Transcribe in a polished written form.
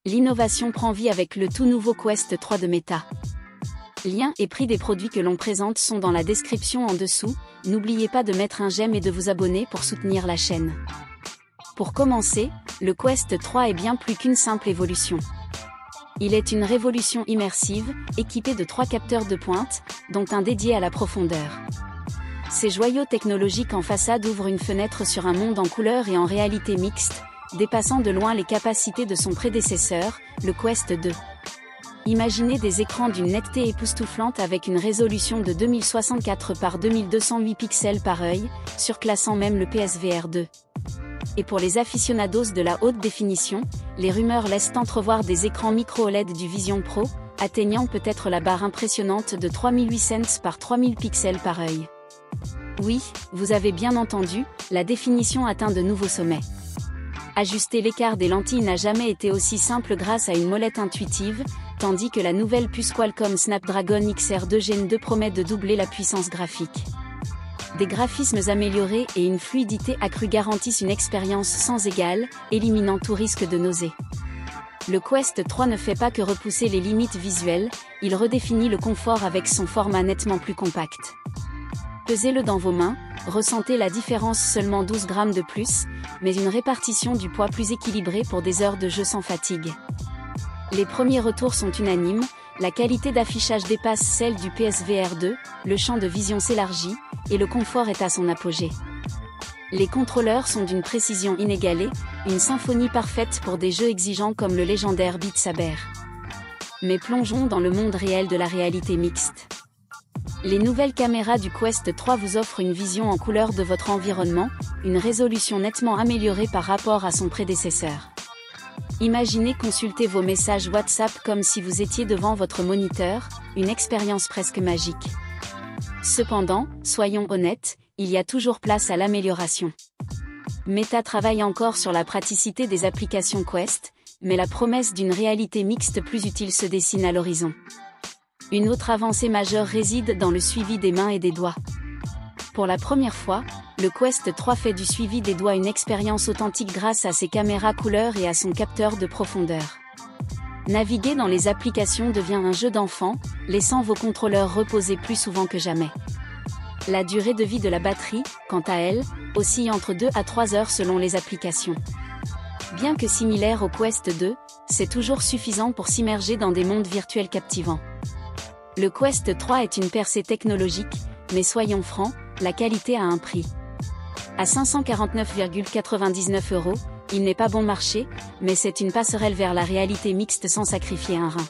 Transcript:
L'innovation prend vie avec le tout nouveau Quest 3 de Meta. Lien et prix des produits que l'on présente sont dans la description en dessous. N'oubliez pas de mettre un j'aime et de vous abonner pour soutenir la chaîne. Pour commencer, le Quest 3 est bien plus qu'une simple évolution. Il est une révolution immersive, équipée de 3 capteurs de pointe, dont un dédié à la profondeur. Ces joyaux technologiques en façade ouvrent une fenêtre sur un monde en couleur et en réalité mixte, dépassant de loin les capacités de son prédécesseur, le Quest 2. Imaginez des écrans d'une netteté époustouflante avec une résolution de 2064 par 2208 pixels par œil, surclassant même le PSVR 2. Et pour les aficionados de la haute définition, les rumeurs laissent entrevoir des écrans micro-OLED du Vision Pro, atteignant peut-être la barre impressionnante de 3800 par 3000 pixels par œil. Oui, vous avez bien entendu, la définition atteint de nouveaux sommets. Ajuster l'écart des lentilles n'a jamais été aussi simple grâce à une molette intuitive, tandis que la nouvelle puce Qualcomm Snapdragon XR2 Gen 2 promet de doubler la puissance graphique. Des graphismes améliorés et une fluidité accrue garantissent une expérience sans égale, éliminant tout risque de nausée. Le Quest 3 ne fait pas que repousser les limites visuelles, il redéfinit le confort avec son format nettement plus compact. Pesez-le dans vos mains, ressentez la différence, seulement 12 grammes de plus, mais une répartition du poids plus équilibrée pour des heures de jeu sans fatigue. Les premiers retours sont unanimes, la qualité d'affichage dépasse celle du PSVR 2, le champ de vision s'élargit, et le confort est à son apogée. Les contrôleurs sont d'une précision inégalée, une symphonie parfaite pour des jeux exigeants comme le légendaire Beat Saber. Mais plongeons dans le monde réel de la réalité mixte. Les nouvelles caméras du Quest 3 vous offrent une vision en couleur de votre environnement, une résolution nettement améliorée par rapport à son prédécesseur. Imaginez consulter vos messages WhatsApp comme si vous étiez devant votre moniteur, une expérience presque magique. Cependant, soyons honnêtes, il y a toujours place à l'amélioration. Meta travaille encore sur la praticité des applications Quest, mais la promesse d'une réalité mixte plus utile se dessine à l'horizon. Une autre avancée majeure réside dans le suivi des mains et des doigts. Pour la première fois, le Quest 3 fait du suivi des doigts une expérience authentique grâce à ses caméras couleur et à son capteur de profondeur. Naviguer dans les applications devient un jeu d'enfant, laissant vos contrôleurs reposer plus souvent que jamais. La durée de vie de la batterie, quant à elle, oscille entre 2 à 3 heures selon les applications. Bien que similaire au Quest 2, c'est toujours suffisant pour s'immerger dans des mondes virtuels captivants. Le Quest 3 est une percée technologique, mais soyons francs, la qualité a un prix. À 549,99 €, il n'est pas bon marché, mais c'est une passerelle vers la réalité mixte sans sacrifier un rein.